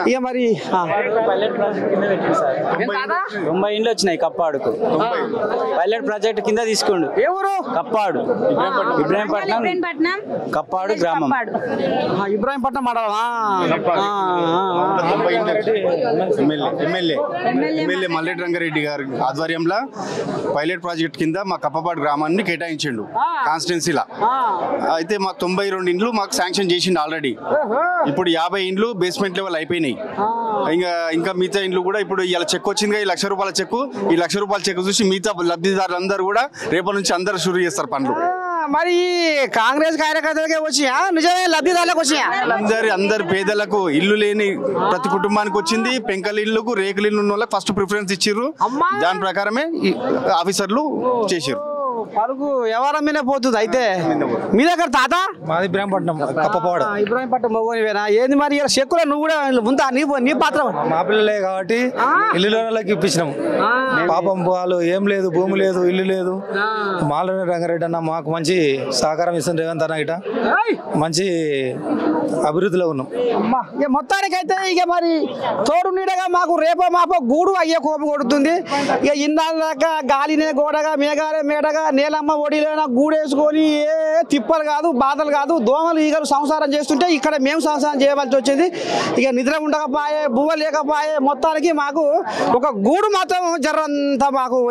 ఇక మరి 90 ఇండ్లు వచ్చినాయి కప్పాడుకు. పైలట్ ప్రాజెక్ట్ కింద తీసుకోండు. ఎవరు? కప్పాడు, ఇబ్రాహీంపట్నం కప్పాడు గ్రామం, ఇబ్రాహీంపట్నం మండలమా? ఎమ్మెల్యే మల్లెడ్డి రంగారెడ్డి గారి ఆధ్వర్యంలో పైలట్ ప్రాజెక్ట్ కింద మా కప్పపాడు గ్రామాన్ని కేటాయించిండు కాన్స్టిట్యున్సీలా. అయితే మాకు 92 ఇండ్లు మాకు శాంక్షన్ చేసిండు ఆల్రెడీ. ఇప్పుడు 50 ఇండ్లు బేస్మెంట్ లెవెల్ అయిపోయినాయి. ఇంకా మిగతా ఇండ్లు కూడా ఇప్పుడు ఇలా చెక్ వచ్చింది, ఈ ₹1,00,000 చెక్. ఈ ₹1,00,000 చెక్ చూసి మిగతా లబ్ధిదారులందరూ కూడా రేపటి నుంచి అందరూ షురూ చేస్తారు పనులు. మరి కాంగ్రెస్ కార్యకర్తలకే వచ్చినా నిజమే లబ్ధిదారులకు వచ్చినా? అందరు పేదలకు ఇల్లు లేని ప్రతి కుటుంబానికి వచ్చింది. పెంకల ఇళ్లకు రేకులు ఇల్లు ఉన్న వాళ్ళకి ఫస్ట్ ప్రిఫరెన్స్ ఇచ్చిర్రు. దాని ప్రకారమే ఆఫీసర్లు చేసిర్రు. పరుగు ఎవరం మీద పోతుంది. అయితే మీ దగ్గర తాత? మాది ఇబ్రాహీంపట్నం కప్పపాడు. ఇబ్రాహీంపట్నం మగోనివేనా? ఏంది మరి చెక్కులో నువ్వు కూడా ఉందా? నీ పాత్ర? మా పిల్లలే కాబట్టి ఇల్లులోకి ఇప్పించినాం. పాపం వాళ్ళు ఏం లేదు, భూమి లేదు, ఇల్లు లేదు. మాలరెడ్డి రంగారెడ్డి అన్న మాకు మంచి సహకారం ఇస్తుంది. రేవంత్ అన్న ఇట మంచి అభివృద్ధిలో ఉన్నాం. మొత్తానికైతే ఇక మరి తోడు నీడగా మాకు రేపో మాపో గూడు అయ్యే కోపం కొడుతుంది. ఇక ఇందాక గాలినే గోడగా మేఘాలే మేడగా నేలమ్మ ఒడిలోనా గూడేసుకొని ఏ తిప్పలు కాదు, బాధలు కాదు, దోమలు ఈగలు సంసారం చేస్తుంటే ఇక్కడ మేము సంసారం చేయవలసి వచ్చింది. ఇక నిద్ర ఉండకపోయే, బువ్వ లేకపోయే, మొత్తానికి మాకు ఒక గూడు మాత్రం జర్రంతా మాకు